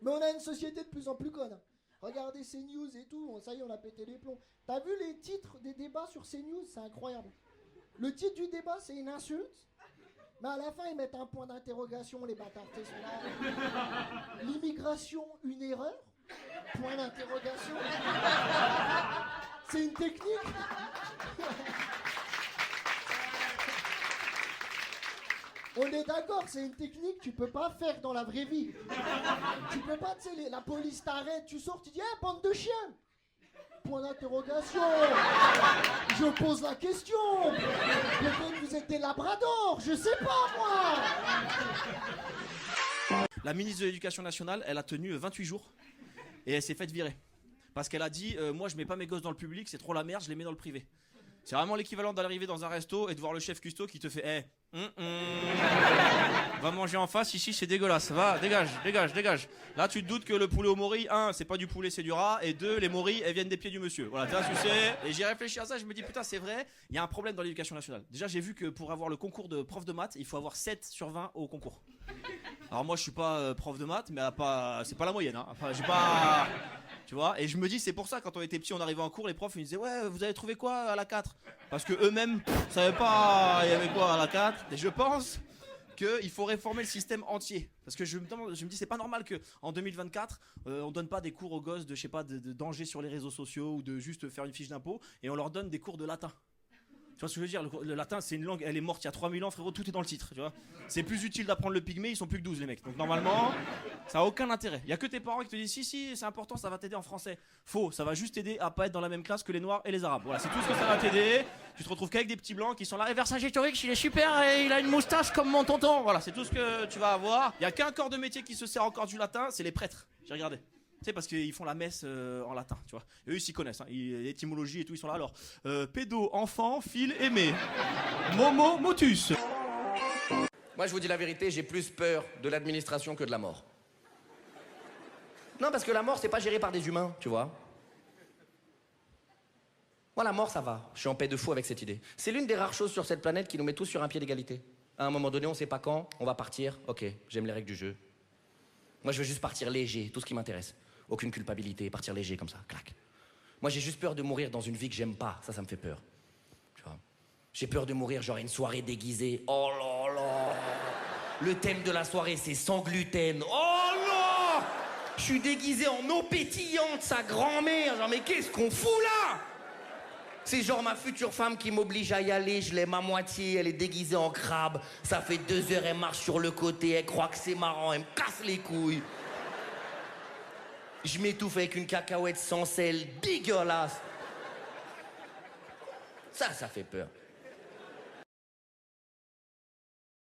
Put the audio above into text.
Mais on a une société de plus en plus conne. Regardez CNews et tout, ça y est, on a pété les plombs. T'as vu les titres des débats sur CNews? C'est incroyable. Le titre du débat, c'est une insulte. Mais à la fin, ils mettent un point d'interrogation, les bâtards, ils sont là. L'immigration, une erreur? Point d'interrogation. C'est une technique. On est d'accord, c'est une technique que tu peux pas faire dans la vraie vie. Tu peux pas, tu sais, la police t'arrête, tu sors, tu dis, eh, bande de chiens! Point d'interrogation. Je pose la question. Peut-être que vous êtes des labradors, je sais pas moi. La ministre de l'Éducation nationale, elle a tenu 28 jours et elle s'est faite virer. Parce qu'elle a dit, moi je mets pas mes gosses dans le public, c'est trop la merde, je les mets dans le privé. C'est vraiment l'équivalent d'arriver dans un resto et de voir le chef cuistot qui te fait va manger en face, ici c'est dégueulasse, va, dégage, dégage, dégage. Là tu te doutes que le poulet au mori, c'est pas du poulet, c'est du rat, et deux, les moris, elles viennent des pieds du monsieur. Voilà, tu sais, et j'ai réfléchi à ça, je me dis putain c'est vrai, il y a un problème dans l'éducation nationale. Déjà j'ai vu que pour avoir le concours de prof de maths, il faut avoir 7 sur 20 au concours. Alors moi je suis pas prof de maths, mais c'est pas la moyenne, hein. Enfin j'ai pas... Tu vois, et je me dis, c'est pour ça, quand on était petit, on arrivait en cours, les profs, ils disaient, ouais, vous avez trouvé quoi à la 4? Parce que eux-mêmes, savaient pas, il y avait quoi à la 4. Et je pense qu'il faut réformer le système entier. Parce que je me dis, c'est pas normal qu'en 2024, on donne pas des cours aux gosses de, je sais pas, de danger sur les réseaux sociaux ou de juste faire une fiche d'impôt, et on leur donne des cours de latin. Tu vois ce que je veux dire, le latin c'est une langue, elle est morte il y a 3000 ans frérot, tout est dans le titre, tu vois. C'est plus utile d'apprendre le pygmée, ils sont plus que 12 les mecs. Donc normalement, ça a aucun intérêt. Il y a que tes parents qui te disent si c'est important, ça va t'aider en français. Faux, ça va juste t'aider à pas être dans la même classe que les noirs et les arabes. Voilà, c'est tout ce que ça va t'aider. Tu te retrouves qu'avec des petits blancs qui sont là, et Vercingétorix, il est super et il a une moustache comme mon tonton. Voilà, c'est tout ce que tu vas avoir. Il y a qu'un corps de métier qui se sert encore du latin, c'est les prêtres. J'ai regardé. Tu sais, parce qu'ils font la messe en latin, tu vois. Et eux, ils s'y connaissent, hein. L'étymologie et tout, ils sont là. Alors, pédo, enfant, fil, aimé. Momo, motus. Moi, je vous dis la vérité, j'ai plus peur de l'administration que de la mort. Non, parce que la mort, c'est pas géré par des humains, tu vois. Moi, la mort, ça va. Je suis en paix de fou avec cette idée. C'est l'une des rares choses sur cette planète qui nous met tous sur un pied d'égalité. À un moment donné, on sait pas quand, on va partir. Ok, j'aime les règles du jeu. Moi, je veux juste partir léger, tout ce qui m'intéresse. Aucune culpabilité, partir léger comme ça, clac. Moi, j'ai juste peur de mourir dans une vie que j'aime pas. Ça me fait peur. Tu vois. J'ai peur de mourir, genre une soirée déguisée. Oh là là. Le thème de la soirée, c'est sans gluten. Oh là. Je suis déguisé en eau pétillante, sa grand-mère. Genre, mais qu'est-ce qu'on fout là? C'est genre ma future femme qui m'oblige à y aller, je l'aime à moitié, elle est déguisée en crabe. Ça fait 2 heures, elle marche sur le côté, elle croit que c'est marrant, elle me casse les couilles. Je m'étouffe avec une cacahuète sans sel, dégueulasse. Ça fait peur.